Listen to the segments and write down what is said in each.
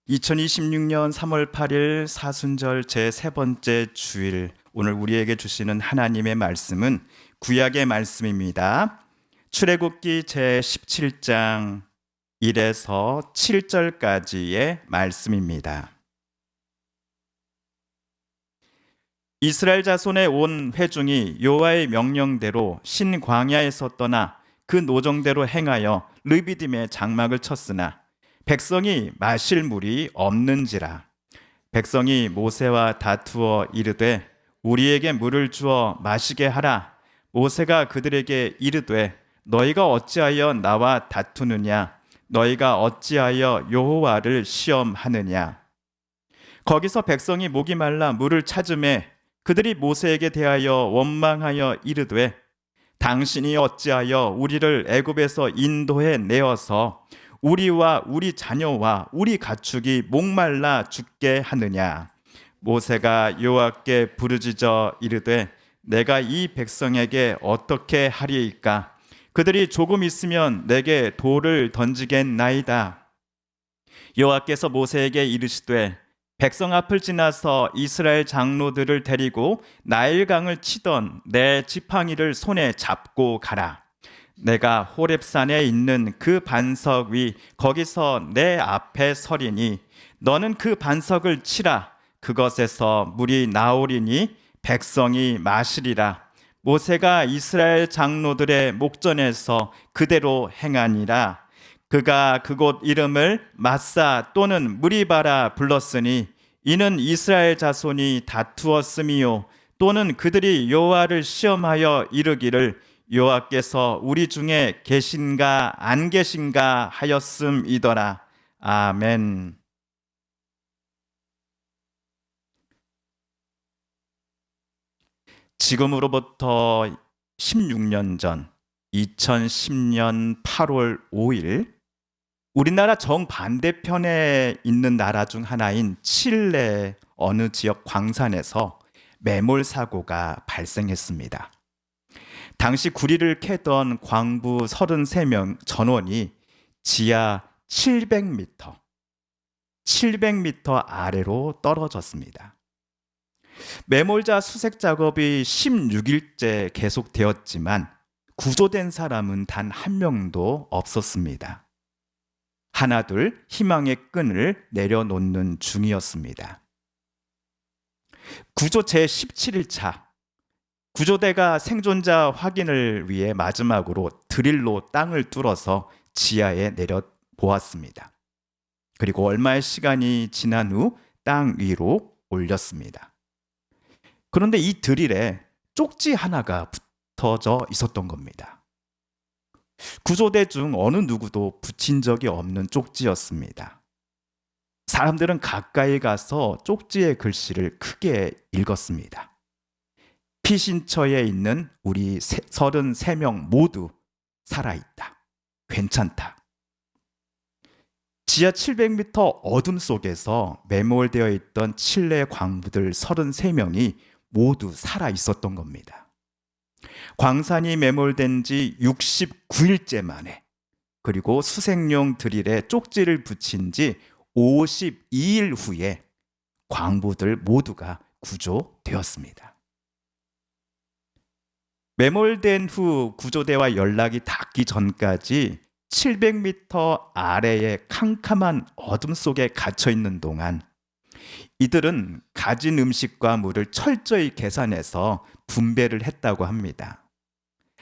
2026년 3월 8일 사순절 제3번째 주일, 오늘 우리에게 주시는 하나님의 말씀은 구약의 말씀입니다. 출애굽기 제17장 1에서 7절까지의 말씀입니다. 이스라엘 자손의 온 회중이 여호와의 명령대로 신광야에서 떠나 그 노정대로 행하여 르비딤에 장막을 쳤으나 백성이 마실 물이 없는지라. 백성이 모세와 다투어 이르되 우리에게 물을 주어 마시게 하라. 모세가 그들에게 이르되 너희가 어찌하여 나와 다투느냐? 너희가 어찌하여 여호와를 시험하느냐? 거기서 백성이 목이 말라 물을 찾으매 그들이 모세에게 대하여 원망하여 이르되 당신이 어찌하여 우리를 애굽에서 인도해 내어서 우리와 우리 자녀와 우리 가축이 목말라 죽게 하느냐? 모세가 여호와께 부르짖어 이르되 내가 이 백성에게 어떻게 하리이까? 그들이 조금 있으면 내게 돌을 던지겠나이다. 여호와께서 모세에게 이르시되 백성 앞을 지나서 이스라엘 장로들을 데리고 나일강을 치던 내 지팡이를 손에 잡고 가라. 내가 호렙산에 있는 그 반석 위 거기서 내 앞에 서리니 너는 그 반석을 치라. 그것에서 물이 나오리니 백성이 마시리라. 모세가 이스라엘 장로들의 목전에서 그대로 행하니라. 그가 그곳 이름을 마사 또는 무리바라 불렀으니 이는 이스라엘 자손이 다투었음이요 또는 그들이 여호와를 시험하여 이르기를 여호와께서 우리 중에 계신가 안 계신가 하였음이더라. 아멘. 지금으로부터 16년 전 2010년 8월 5일 우리나라 정반대편에 있는 나라 중 하나인 칠레 어느 지역 광산에서 매몰 사고가 발생했습니다. 당시 구리를 캐던 광부 33명 전원이 지하 700m 아래로 떨어졌습니다. 매몰자 수색 작업이 16일째 계속되었지만 구조된 사람은 단 한 명도 없었습니다. 하나둘 희망의 끈을 내려놓는 중이었습니다. 구조 제17일차 구조대가 생존자 확인을 위해 마지막으로 드릴로 땅을 뚫어서 지하에 내려보았습니다. 그리고 얼마의 시간이 지난 후 땅 위로 올렸습니다. 그런데 이 드릴에 쪽지 하나가 붙어져 있었던 겁니다. 구조대 중 어느 누구도 붙인 적이 없는 쪽지였습니다. 사람들은 가까이 가서 쪽지의 글씨를 크게 읽었습니다. 피신처에 있는 우리 33명 모두 살아있다. 괜찮다. 지하 700m 어둠 속에서 매몰되어 있던 칠레 광부들 33명이 모두 살아있었던 겁니다. 광산이 매몰된 지 69일째 만에, 그리고 수색용 드릴에 쪽지를 붙인 지 52일 후에 광부들 모두가 구조되었습니다. 매몰된 후 구조대와 연락이 닿기 전까지 700m 아래의 캄캄한 어둠 속에 갇혀 있는 동안 이들은 가진 음식과 물을 철저히 계산해서 분배를 했다고 합니다.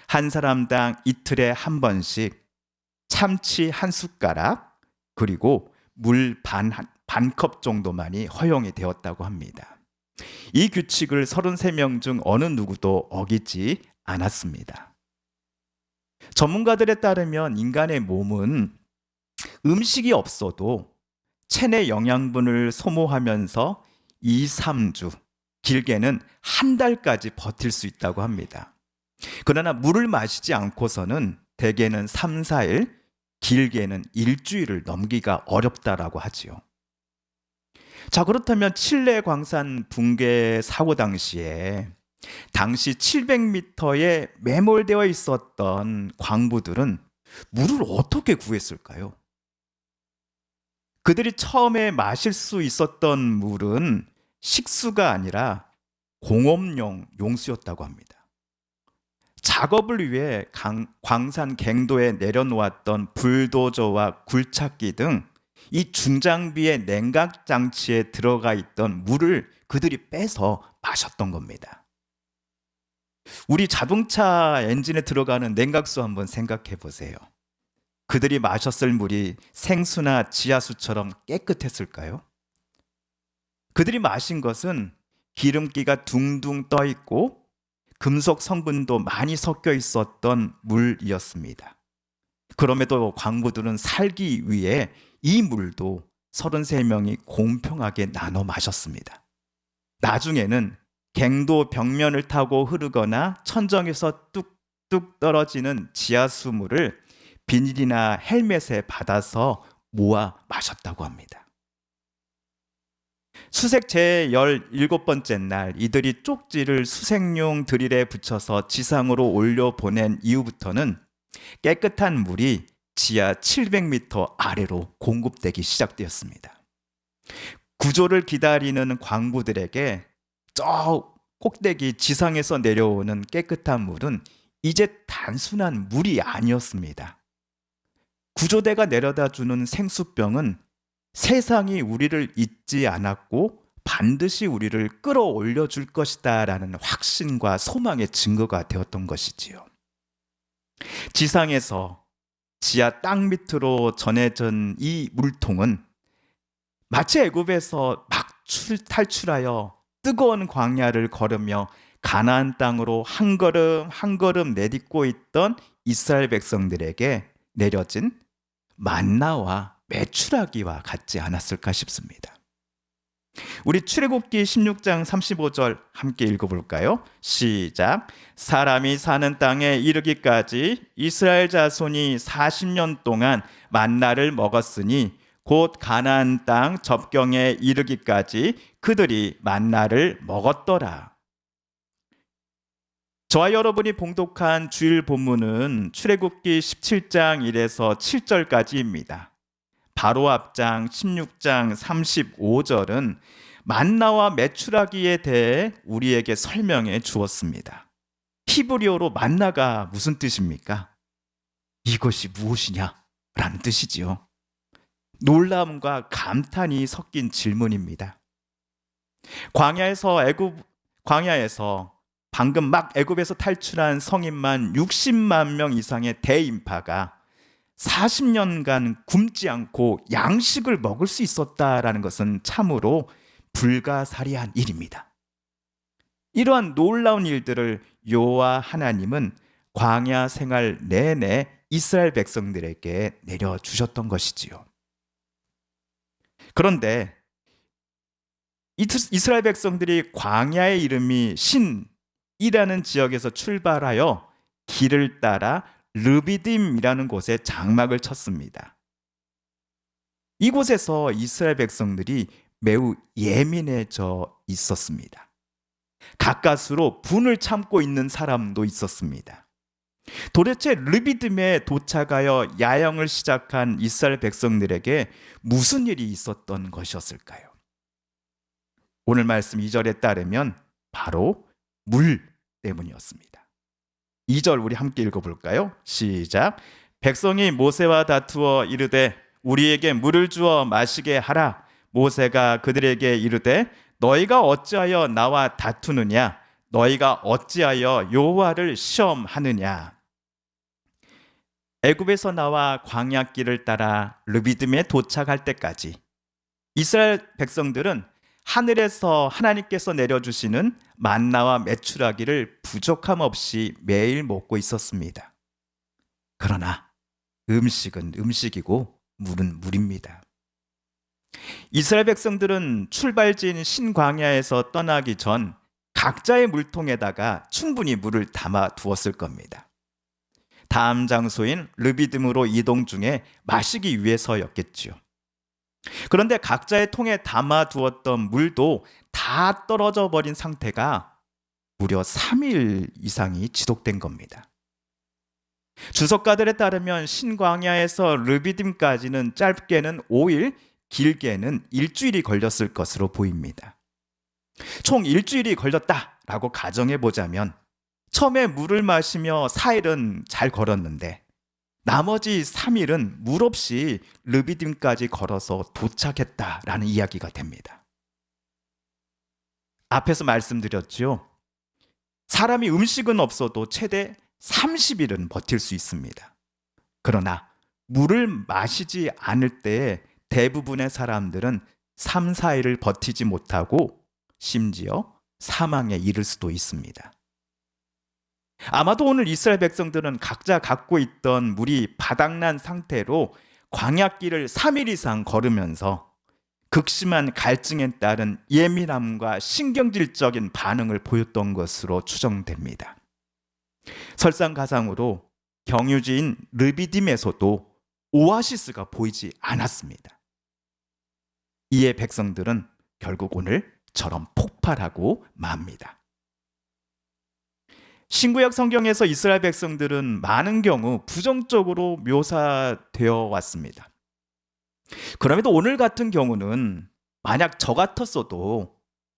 한 사람당 이틀에 한 번씩 참치 한 숟가락 그리고 물 반컵 정도만이 허용이 되었다고 합니다. 이 규칙을 33명 중 어느 누구도 어기지 않았습니다. 전문가들에 따르면 인간의 몸은 음식이 없어도 체내 영양분을 소모하면서 2, 3주, 길게는 한 달까지 버틸 수 있다고 합니다. 그러나 물을 마시지 않고서는 대개는 3, 4일, 길게는 일주일을 넘기기가 어렵다라고 하지요. 자, 그렇다면 칠레 광산 붕괴 사고 당시에 당시 700m에 매몰되어 있었던 광부들은 물을 어떻게 구했을까요? 그들이 처음에 마실 수 있었던 물은 식수가 아니라 공업용 용수였다고 합니다. 작업을 위해 광산 갱도에 내려놓았던 불도저와 굴착기 등 이 중장비의 냉각 장치에 들어가 있던 물을 그들이 빼서 마셨던 겁니다. 우리 자동차 엔진에 들어가는 냉각수 한번 생각해 보세요. 그들이 마셨을 물이 생수나 지하수처럼 깨끗했을까요? 그들이 마신 것은 기름기가 둥둥 떠 있고 금속 성분도 많이 섞여 있었던 물이었습니다. 그럼에도 광부들은 살기 위해 이 물도 33명이 공평하게 나눠 마셨습니다. 나중에는 갱도 벽면을 타고 흐르거나 천정에서 뚝뚝 떨어지는 지하수물을 비닐이나 헬멧에 받아서 모아 마셨다고 합니다. 수색 제17번째 날 이들이 쪽지를 수색용 드릴에 붙여서 지상으로 올려보낸 이후부터는 깨끗한 물이 지하 700m 아래로 공급되기 시작되었습니다. 구조를 기다리는 광부들에게 저 꼭대기 지상에서 내려오는 깨끗한 물은 이제 단순한 물이 아니었습니다. 구조대가 내려다 주는 생수병은 세상이 우리를 잊지 않았고 반드시 우리를 끌어올려 줄 것이다 라는 확신과 소망의 증거가 되었던 것이지요. 지상에서 지하 땅 밑으로 전해진 이 물통은 마치 애굽에서 막 탈출하여 뜨거운 광야를 걸으며 가나안 땅으로 한 걸음 한 걸음 내딛고 있던 이스라엘 백성들에게 내려진 만나와 메추라기와 같지 않았을까 싶습니다. 우리 출애굽기 16장 35절 함께 읽어볼까요? 시작. 사람이 사는 땅에 이르기까지 이스라엘 자손이 40년 동안 만나를 먹었으니 곧 가나안 땅 접경에 이르기까지 그들이 만나를 먹었더라. 저와 여러분이 봉독한 주일 본문은 출애굽기 17장 1에서 7절까지입니다. 바로 앞장 16장 35절은 만나와 메추라기에 대해 우리에게 설명해 주었습니다. 히브리어로 만나가 무슨 뜻입니까? 이것이 무엇이냐? 라는 뜻이지요. 놀라움과 감탄이 섞인 질문입니다. 광야에서 방금 막 애굽에서 탈출한 성인만 60만 명 이상의 대인파가 40년간 굶지 않고 양식을 먹을 수 있었다라는 것은 참으로 불가사리한 일입니다. 이러한 놀라운 일들을 여호와 하나님은 광야 생활 내내 이스라엘 백성들에게 내려주셨던 것이지요. 그런데 이스라엘 백성들이 광야의 이름이 신이라는 지역에서 출발하여 길을 따라 르비딤이라는 곳에 장막을 쳤습니다. 이곳에서 이스라엘 백성들이 매우 예민해져 있었습니다. 가까스로 분을 참고 있는 사람도 있었습니다. 도대체 르비딤에 도착하여 야영을 시작한 이스라엘 백성들에게 무슨 일이 있었던 것이었을까요? 오늘 말씀 2절에 따르면 바로 물 때문이었습니다. 2절 우리 함께 읽어볼까요? 시작. 백성이 모세와 다투어 이르되 우리에게 물을 주어 마시게 하라. 모세가 그들에게 이르되 너희가 어찌하여 나와 다투느냐? 너희가 어찌하여 여호와를 시험하느냐? 애굽에서 나와 광야길을 따라 르비딤에 도착할 때까지 이스라엘 백성들은 하늘에서 하나님께서 내려주시는 만나와 메추라기를 부족함 없이 매일 먹고 있었습니다. 그러나 음식은 음식이고 물은 물입니다. 이스라엘 백성들은 출발지인 신광야에서 떠나기 전 각자의 물통에다가 충분히 물을 담아 두었을 겁니다. 다음 장소인 르비딤으로 이동 중에 마시기 위해서였겠지요. 그런데 각자의 통에 담아 두었던 물도 다 떨어져 버린 상태가 무려 3일 이상이 지속된 겁니다. 주석가들에 따르면 신광야에서 르비딤까지는 짧게는 5일, 길게는 일주일이 걸렸을 것으로 보입니다. 총 일주일이 걸렸다라고 가정해 보자면 처음에 물을 마시며 4일은 잘 걸었는데 나머지 3일은 물 없이 르비딤까지 걸어서 도착했다라는 이야기가 됩니다. 앞에서 말씀드렸죠. 사람이 음식은 없어도 최대 30일은 버틸 수 있습니다. 그러나 물을 마시지 않을 때에 대부분의 사람들은 3, 4일을 버티지 못하고 심지어 사망에 이를 수도 있습니다. 아마도 오늘 이스라엘 백성들은 각자 갖고 있던 물이 바닥난 상태로 광야길을 3일 이상 걸으면서 극심한 갈증에 따른 예민함과 신경질적인 반응을 보였던 것으로 추정됩니다. 설상가상으로 경유지인 르비딤에서도 오아시스가 보이지 않았습니다. 이에 백성들은 결국 오늘처럼 폭발하고 맙니다. 신구약 성경에서 이스라엘 백성들은 많은 경우 부정적으로 묘사되어 왔습니다. 그럼에도 오늘 같은 경우는 만약 저 같았어도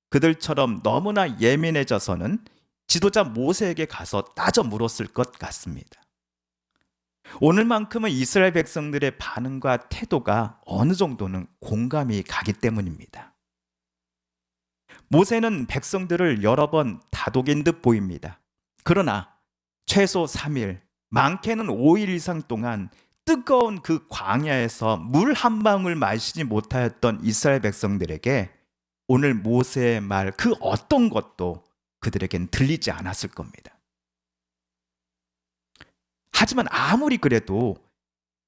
그들처럼 너무나 예민해져서는 지도자 모세에게 가서 따져 물었을 것 같습니다. 오늘만큼은 이스라엘 백성들의 반응과 태도가 어느 정도는 공감이 가기 때문입니다. 모세는 백성들을 여러 번 다독인 듯 보입니다. 그러나 최소 3일, 많게는 5일 이상 동안 뜨거운 그 광야에서 물 한 방울 마시지 못하였던 이스라엘 백성들에게 오늘 모세의 말 그 어떤 것도 그들에겐 들리지 않았을 겁니다. 하지만 아무리 그래도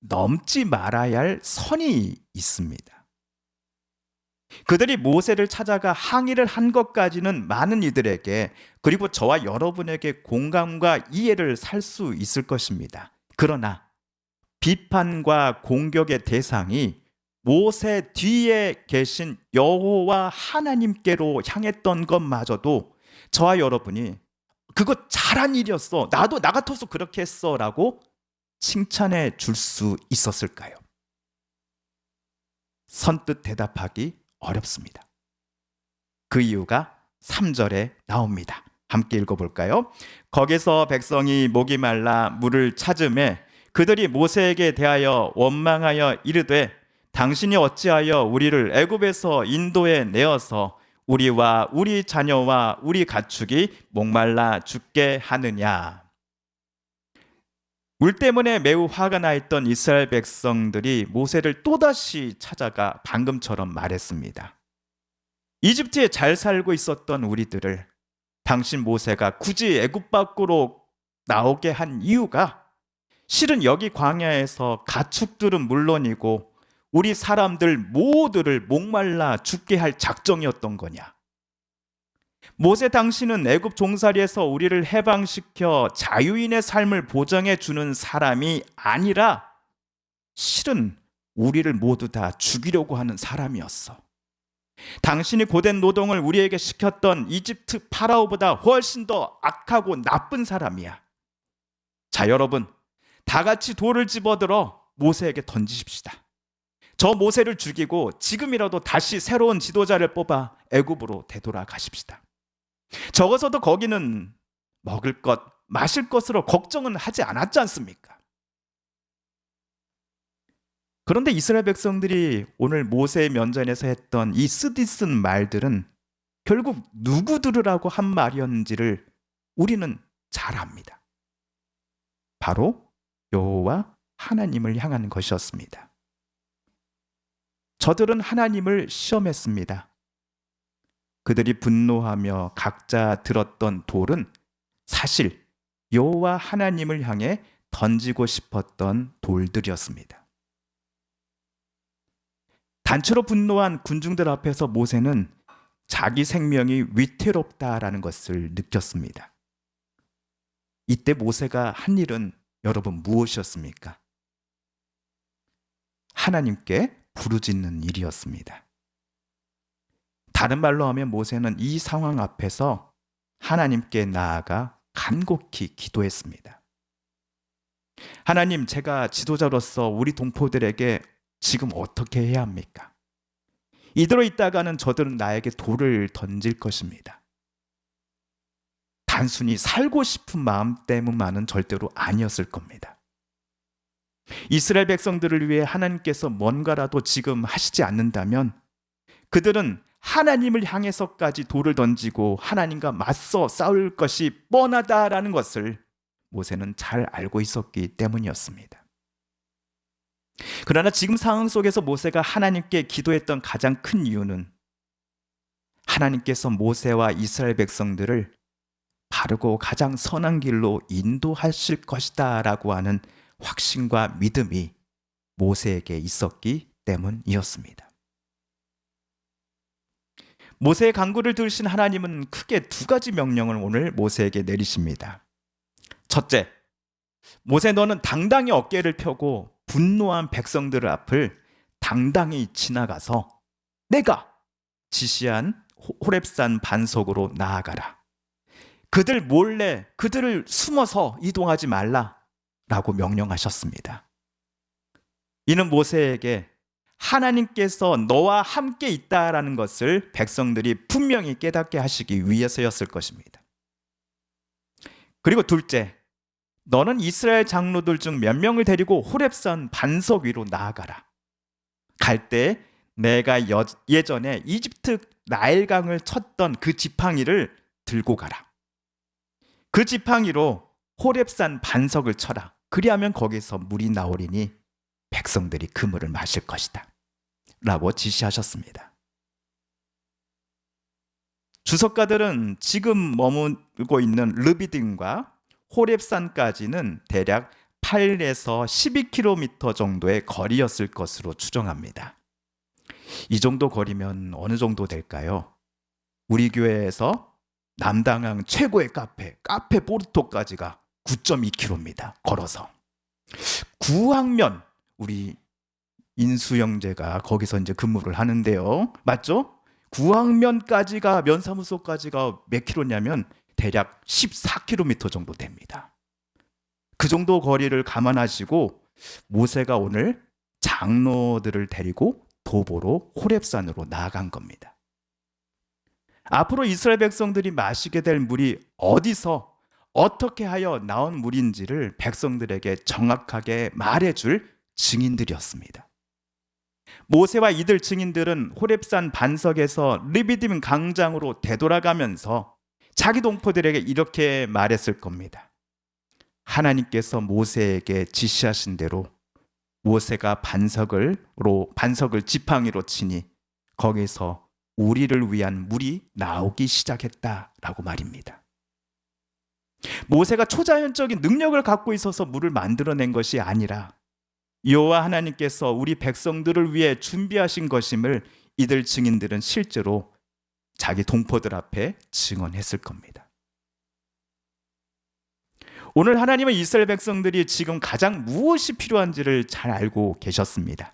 넘지 말아야 할 선이 있습니다. 그들이 모세를 찾아가 항의를 한 것까지는 많은 이들에게 그리고 저와 여러분에게 공감과 이해를 살 수 있을 것입니다. 그러나 비판과 공격의 대상이 모세 뒤에 계신 여호와 하나님께로 향했던 것마저도 저와 여러분이 그거 잘한 일이었어. 나도 나 같아서 그렇게 했어 라고 칭찬해 줄 수 있었을까요? 선뜻 대답하기 어렵습니다. 그 이유가 3절에 나옵니다. 함께 읽어볼까요? 거기서 백성이 목이 말라 물을 찾음에 그들이 모세에게 대하여 원망하여 이르되 당신이 어찌하여 우리를 애굽에서 인도에 내어서 우리와 우리 자녀와 우리 가축이 목말라 죽게 하느냐. 물 때문에 매우 화가 나 있던 이스라엘 백성들이 모세를 또다시 찾아가 방금처럼 말했습니다. 이집트에 잘 살고 있었던 우리들을 당신 모세가 굳이 애굽 밖으로 나오게 한 이유가 실은 여기 광야에서 가축들은 물론이고 우리 사람들 모두를 목말라 죽게 할 작정이었던 거냐? 모세 당신은 애굽 종살이에서 우리를 해방시켜 자유인의 삶을 보장해 주는 사람이 아니라 실은 우리를 모두 다 죽이려고 하는 사람이었어. 당신이 고된 노동을 우리에게 시켰던 이집트 파라오보다 훨씬 더 악하고 나쁜 사람이야. 자, 여러분, 다 같이 돌을 집어들어 모세에게 던지십시다. 저 모세를 죽이고 지금이라도 다시 새로운 지도자를 뽑아 애굽으로 되돌아가십시다. 적어서도 거기는 먹을 것, 마실 것으로 걱정은 하지 않았지 않습니까? 그런데 이스라엘 백성들이 오늘 모세의 면전에서 했던 이 쓰디쓴 말들은 결국 누구 들으라고 한 말이었는지를 우리는 잘 압니다. 바로 여호와 하나님을 향한 것이었습니다. 저들은 하나님을 시험했습니다. 그들이 분노하며 각자 들었던 돌은 사실 여호와 하나님을 향해 던지고 싶었던 돌들이었습니다. 단체로 분노한 군중들 앞에서 모세는 자기 생명이 위태롭다라는 것을 느꼈습니다. 이때 모세가 한 일은 여러분 무엇이었습니까? 하나님께 부르짖는 일이었습니다. 다른 말로 하면 모세는 이 상황 앞에서 하나님께 나아가 간곡히 기도했습니다. 하나님, 제가 지도자로서 우리 동포들에게 지금 어떻게 해야 합니까? 이대로 있다가는 저들은 나에게 돌을 던질 것입니다. 단순히 살고 싶은 마음 때문만은 절대로 아니었을 겁니다. 이스라엘 백성들을 위해 하나님께서 뭔가라도 지금 하시지 않는다면 그들은 하나님을 향해서까지 돌을 던지고 하나님과 맞서 싸울 것이 뻔하다라는 것을 모세는 잘 알고 있었기 때문이었습니다. 그러나 지금 상황 속에서 모세가 하나님께 기도했던 가장 큰 이유는 하나님께서 모세와 이스라엘 백성들을 바르고 가장 선한 길로 인도하실 것이다 라고 하는 확신과 믿음이 모세에게 있었기 때문이었습니다. 모세의 간구를 들으신 하나님은 크게 두 가지 명령을 오늘 모세에게 내리십니다. 첫째, 모세 너는 당당히 어깨를 펴고 분노한 백성들 앞을 당당히 지나가서 내가 지시한 호렙산 반석으로 나아가라. 그들 몰래 그들을 숨어서 이동하지 말라라고 명령하셨습니다. 이는 모세에게 하나님께서 너와 함께 있다라는 것을 백성들이 분명히 깨닫게 하시기 위해서였을 것입니다. 그리고 둘째, 너는 이스라엘 장로들 중 몇 명을 데리고 호렙산 반석 위로 나아가라. 갈 때 내가 예전에 이집트 나일강을 쳤던 그 지팡이를 들고 가라. 그 지팡이로 호렙산 반석을 쳐라. 그리하면 거기서 물이 나오리니 백성들이 그 물을 마실 것이다 라고 지시하셨습니다. 주석가들은 지금 머물고 있는 르비딤과 호렙산까지는 대략 8에서 12km 정도의 거리였을 것으로 추정합니다. 이 정도 거리면 어느 정도 될까요? 우리 교회에서 남당항 최고의 카페 포르토까지가 9.2km입니다. 걸어서. 구항면 우리 인수 형제가 거기서 이제 근무를 하는데요. 맞죠? 구항면까지가 면사무소까지가 몇 킬로냐면 대략 14km 정도 됩니다. 그 정도 거리를 감안하시고 모세가 오늘 장로들을 데리고 도보로 호렙산으로 나아간 겁니다. 앞으로 이스라엘 백성들이 마시게 될 물이 어디서 어떻게 하여 나온 물인지를 백성들에게 정확하게 말해줄 증인들이었습니다. 모세와 이들 증인들은 호렙산 반석에서 르비딤 강장으로 되돌아가면서 자기 동포들에게 이렇게 말했을 겁니다. 하나님께서 모세에게 지시하신 대로 모세가 반석을 지팡이로 치니 거기서 우리를 위한 물이 나오기 시작했다라고 말입니다. 모세가 초자연적인 능력을 갖고 있어서 물을 만들어낸 것이 아니라 여호와 하나님께서 우리 백성들을 위해 준비하신 것임을 이들 증인들은 실제로 자기 동포들 앞에 증언했을 겁니다. 오늘 하나님은 이스라엘 백성들이 지금 가장 무엇이 필요한지를 잘 알고 계셨습니다.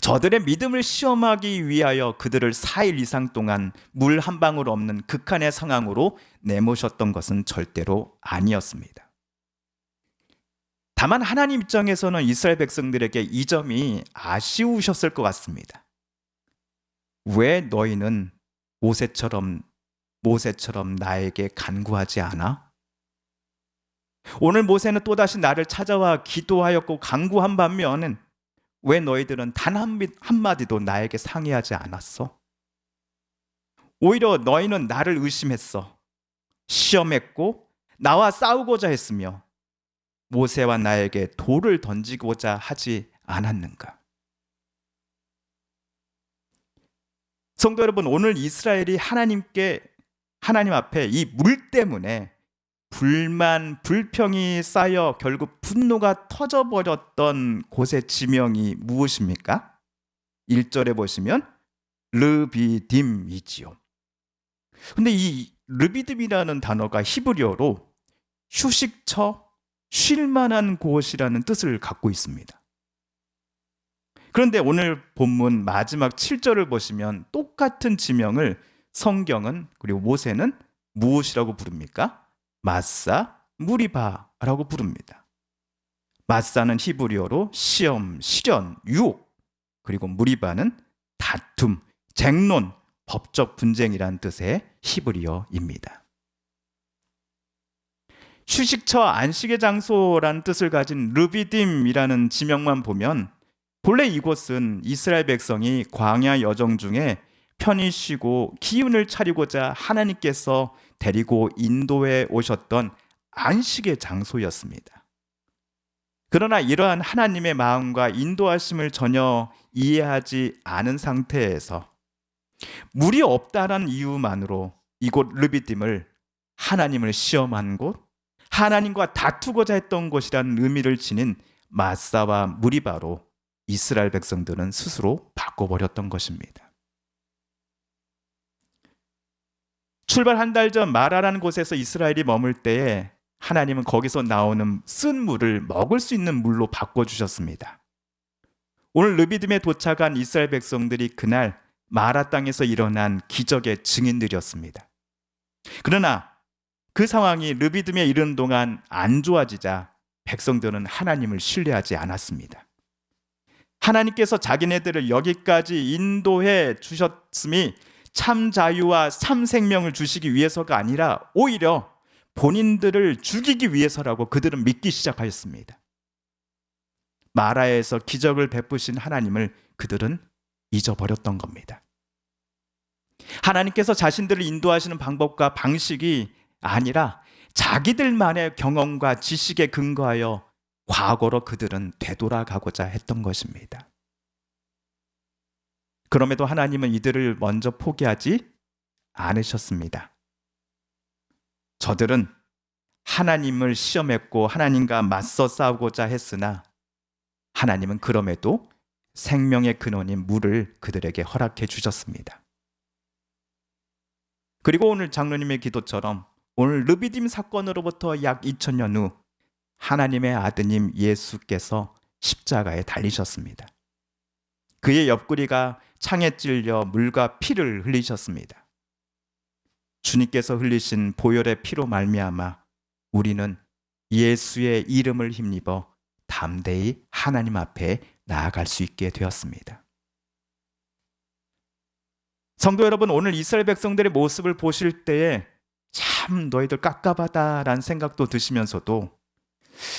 저들의 믿음을 시험하기 위하여 그들을 4일 이상 동안 물 한 방울 없는 극한의 상황으로 내모셨던 것은 절대로 아니었습니다. 다만 하나님 입장에서는 이스라엘 백성들에게 이 점이 아쉬우셨을 것 같습니다. 왜 너희는 모세처럼 나에게 간구하지 않아? 오늘 모세는 또다시 나를 찾아와 기도하였고 간구한 반면은 왜 너희들은 단 한마디도 나에게 상의하지 않았어? 오히려 너희는 나를 의심했어. 시험했고 나와 싸우고자 했으며 모세와 나에게 돌을 던지고자 하지 않았는가? 성도 여러분, 오늘 이스라엘이 하나님 앞에 이 물 때문에 불만, 불평이 쌓여 결국 분노가 터져버렸던 곳의 지명이 무엇입니까? 1절에 보시면 르비딤이지요. 근데 이 르비딤이라는 단어가 히브리어로 휴식처, 쉴만한 곳이라는 뜻을 갖고 있습니다. 그런데 오늘 본문 마지막 7절을 보시면 똑같은 지명을 성경은 그리고 모세는 무엇이라고 부릅니까? 마사, 무리바라고 부릅니다. 마사는 히브리어로 시험, 시련, 유혹, 그리고 무리바는 다툼, 쟁론, 법적 분쟁이란 뜻의 히브리어입니다. 휴식처 안식의 장소라는 뜻을 가진 르비딤이라는 지명만 보면 본래 이곳은 이스라엘 백성이 광야 여정 중에 편히 쉬고 기운을 차리고자 하나님께서 데리고 인도해 오셨던 안식의 장소였습니다. 그러나 이러한 하나님의 마음과 인도하심을 전혀 이해하지 않은 상태에서 물이 없다라는 이유만으로 이곳 르비딤을 하나님을 시험한 곳, 하나님과 다투고자 했던 곳이라는 의미를 지닌 마사와 무리바로 이스라엘 백성들은 스스로 바꿔버렸던 것입니다. 출발 한 달 전 마라라는 곳에서 이스라엘이 머물 때에 하나님은 거기서 나오는 쓴 물을 먹을 수 있는 물로 바꿔주셨습니다. 오늘 르비딤에 도착한 이스라엘 백성들이 그날 마라 땅에서 일어난 기적의 증인들이었습니다. 그러나 그 상황이 르비딤에 이르는 동안 안 좋아지자 백성들은 하나님을 신뢰하지 않았습니다. 하나님께서 자기네들을 여기까지 인도해 주셨음이 참 자유와 참 생명을 주시기 위해서가 아니라 오히려 본인들을 죽이기 위해서라고 그들은 믿기 시작하였습니다. 마라에서 기적을 베푸신 하나님을 그들은 잊어버렸던 겁니다. 하나님께서 자신들을 인도하시는 방법과 방식이 아니라 자기들만의 경험과 지식에 근거하여 과거로 그들은 되돌아가고자 했던 것입니다. 그럼에도 하나님은 이들을 먼저 포기하지 않으셨습니다. 저들은 하나님을 시험했고 하나님과 맞서 싸우고자 했으나 하나님은 그럼에도 생명의 근원인 물을 그들에게 허락해 주셨습니다. 그리고 오늘 장로님의 기도처럼 오늘 르비딤 사건으로부터 약 2000년 후 하나님의 아드님 예수께서 십자가에 달리셨습니다. 그의 옆구리가 창에 찔려 물과 피를 흘리셨습니다. 주님께서 흘리신 보혈의 피로 말미암아 우리는 예수의 이름을 힘입어 담대히 하나님 앞에 나아갈 수 있게 되었습니다. 성도 여러분, 오늘 이스라엘 백성들의 모습을 보실 때에 참 너희들 깝깝하다라는 생각도 드시면서도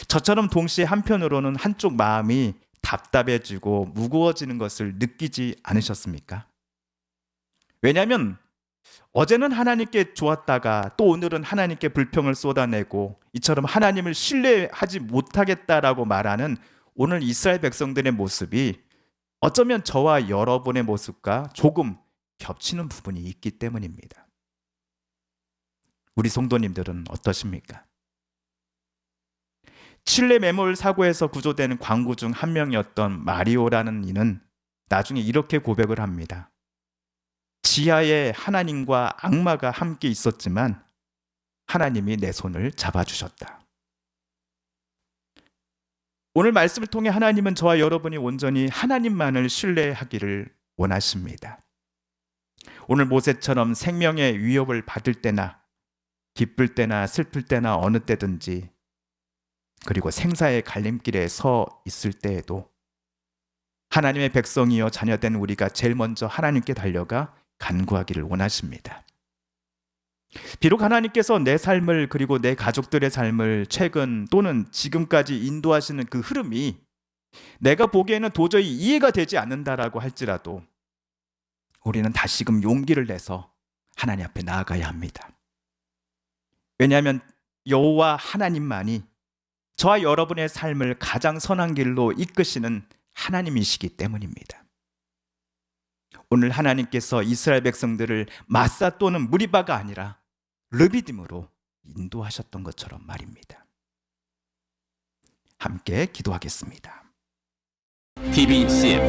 저처럼 동시에 한편으로는 한쪽 마음이 답답해지고 무거워지는 것을 느끼지 않으셨습니까? 왜냐하면 어제는 하나님께 좋았다가 또 오늘은 하나님께 불평을 쏟아내고 이처럼 하나님을 신뢰하지 못하겠다라고 말하는 오늘 이스라엘 백성들의 모습이 어쩌면 저와 여러분의 모습과 조금 겹치는 부분이 있기 때문입니다. 우리 성도님들은 어떠십니까? 칠레 매몰 사고에서 구조되는 광구 중 한 명이었던 마리오라는 이는 나중에 이렇게 고백을 합니다. 지하에 하나님과 악마가 함께 있었지만 하나님이 내 손을 잡아주셨다. 오늘 말씀을 통해 하나님은 저와 여러분이 온전히 하나님만을 신뢰하기를 원하십니다. 오늘 모세처럼 생명의 위협을 받을 때나 기쁠 때나 슬플 때나 어느 때든지 그리고 생사의 갈림길에 서 있을 때에도 하나님의 백성이여 자녀된 우리가 제일 먼저 하나님께 달려가 간구하기를 원하십니다. 비록 하나님께서 내 삶을 그리고 내 가족들의 삶을 최근 또는 지금까지 인도하시는 그 흐름이 내가 보기에는 도저히 이해가 되지 않는다라고 할지라도 우리는 다시금 용기를 내서 하나님 앞에 나아가야 합니다. 왜냐하면 여호와 하나님만이 저와 여러분의 삶을 가장 선한 길로 이끄시는 하나님이시기 때문입니다. 오늘 하나님께서 이스라엘 백성들을 마사 또는 무리바가 아니라 르비딤으로 인도하셨던 것처럼 말입니다. 함께 기도하겠습니다. TV CF,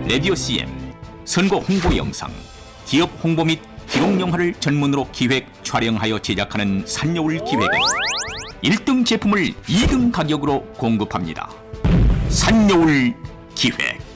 라디오 CM, 선거 홍보 영상, 기업 홍보 및 기록 영화를 전문으로 기획, 촬영하여 제작하는 산여울 기획은 1등 제품을 2등 가격으로 공급합니다. 산여울 기획.